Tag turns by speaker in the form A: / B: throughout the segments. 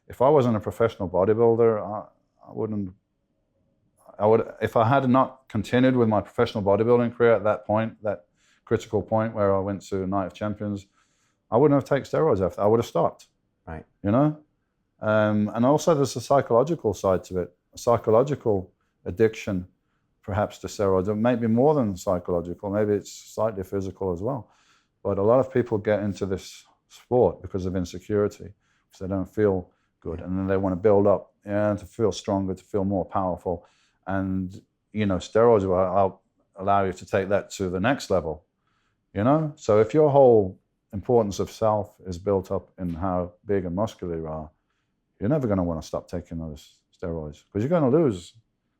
A: if I wasn't a professional bodybuilder, I wouldn't. I would, if I had not continued with my professional bodybuilding career at that point, that critical point where I went to Night of Champions, I wouldn't have taken steroids after. I would have stopped.
B: Right.
A: You know, and also there's a psychological side to it, a psychological addiction, perhaps to steroids. It may be more than psychological. Maybe it's slightly physical as well. But a lot of people get into this sport because of insecurity, because they don't feel good, and then they want to build up, to feel stronger, to feel more powerful. And, you know, steroids will allow you to take that to the next level, you know? So if your whole importance of self is built up in how big and muscular you are, you're never going to want to stop taking those steroids, because you're going to lose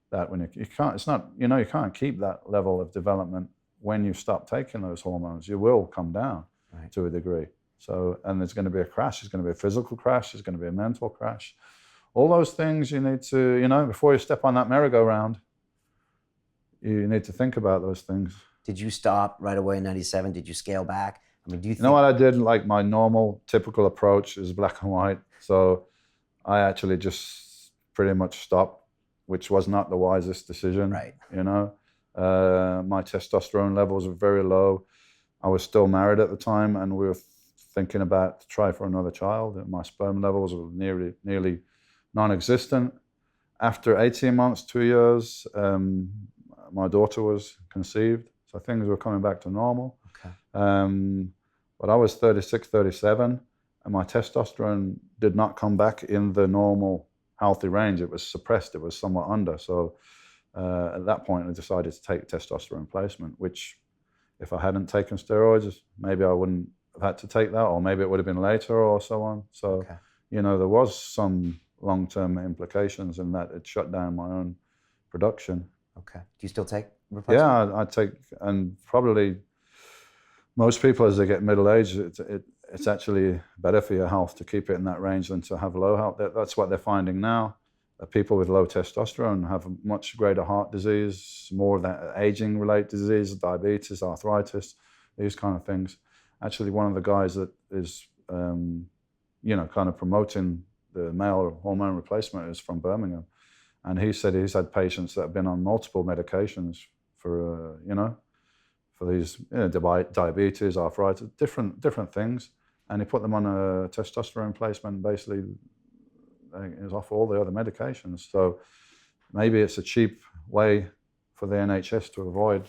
A: that when you can't, it's not, you know, you can't keep that level of development when you stop taking those hormones. You will come down to a degree. So, and there's going to be a crash. There's going to be a physical crash. There's going to be a mental crash. All those things you need to, you know, before you step on that merry-go-round, you need to think about those things.
B: Did you stop right away in 97? Did you scale back? I mean, do you think...
A: You know what I did? Like, my normal, typical approach is black and white. So I actually just pretty much stopped, which was not the wisest decision.
B: Right.
A: You know, my testosterone levels were very low. I was still married at the time, and we were thinking about to try for another child. And my sperm levels were nearly non-existent. After 18 months, 2 years, my daughter was conceived. So things were coming back to normal.
B: Okay.
A: But I was 36, 37, and my testosterone did not come back in the normal healthy range. It was suppressed. It was somewhat under. So at that point, I decided to take testosterone replacement, which if I hadn't taken steroids, maybe I wouldn't have had to take that, or maybe it would have been later or so on. So, you know, there was some long-term implications in that it shut down my own production.
B: Okay. Do you still take replacement?
A: Yeah, I take, and probably most people as they get middle-aged, it's actually better for your health to keep it in that range than to have low health. That's what they're finding now. People with low testosterone have much greater heart disease, more of that aging-related disease, diabetes, arthritis, these kind of things. Actually, one of the guys that is, you know, kind of promoting the male hormone replacement is from Birmingham. And he said he's had patients that have been on multiple medications for, you know, for these, you know, diabetes, arthritis, different things. And he put them on a testosterone replacement, basically is off all the other medications. So maybe it's a cheap way for the NHS to avoid,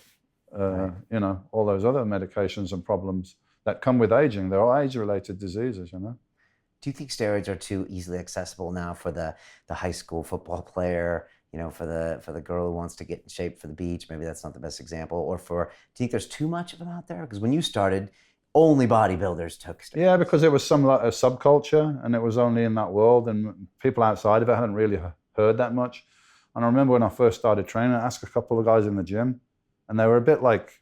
A: you know, all those other medications and problems that come with aging. They're all age-related diseases, you know.
B: Do you think steroids are too easily accessible now for the high school football player, you know, for the girl who wants to get in shape for the beach? Maybe that's not the best example. Or do you think there's too much of them out there? Because when you started, only bodybuilders took steroids.
A: Yeah, because it was some like a subculture, and it was only in that world, and people outside of it hadn't really heard that much. And I remember when I first started training, I asked a couple of guys in the gym, and they were a bit like,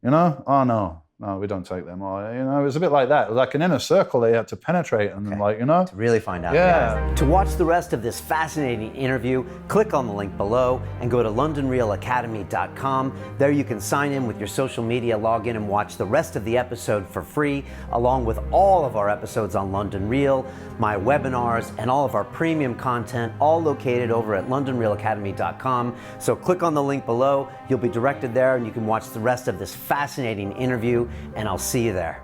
A: you know, oh no, we don't take them. Or, you know, it was a bit like that. It was like an inner circle they had to penetrate, and like, you know.
B: To really find out.
A: Yeah.
B: To watch the rest of this fascinating interview, click on the link below and go to LondonRealAcademy.com. There you can sign in with your social media, log in and watch the rest of the episode for free, along with all of our episodes on London Real, my webinars, and all of our premium content, all located over at LondonRealAcademy.com. So click on the link below. You'll be directed there, and you can watch the rest of this fascinating interview, and I'll see you there.